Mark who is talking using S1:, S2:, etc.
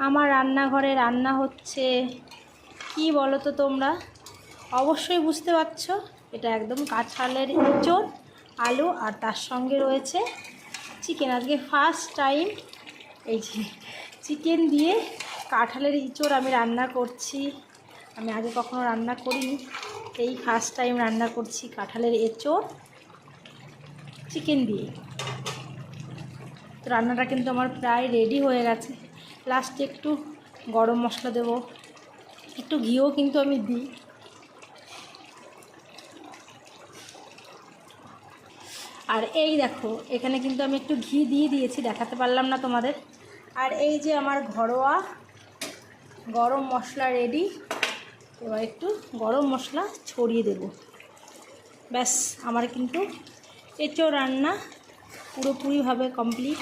S1: আমার রান্নাঘরে রান্না হচ্ছে কি বলো তো তোমরা? অবশ্যই বুঝতে পারছো, এটা একদম কাঁঠালের এঁচোড়, আলু, আর তার সঙ্গে রয়েছে চিকেন। আজকে ফার্স্ট টাইম এই যে চিকেন দিয়ে কাঁঠালের এঁচোড় আমি রান্না করছি। আমি আগে কখনো রান্না করিনি, এই ফার্স্ট টাইম রান্না করছি কাঁঠালের এঁচোড় চিকেন দিয়ে। তো রান্নাটা কিন্তু আমার প্রায় রেডি হয়ে গেছে। লাস্টে একটু গরম মশলা দেব, একটু ঘিও কিন্তু আমি দিই। আর এই দেখো এখানে কিন্তু আমি একটু ঘি দিয়ে দিয়েছি, দেখাতে পারলাম না তোমাদের। আর এই যে আমার ঘরোয়া গরম মশলা রেডি। এবার একটু গরম মশলা ছড়িয়ে দেব, ব্যাস আমার কিন্তু এঁচোড় রান্না পুরোপুরিভাবে কমপ্লিট।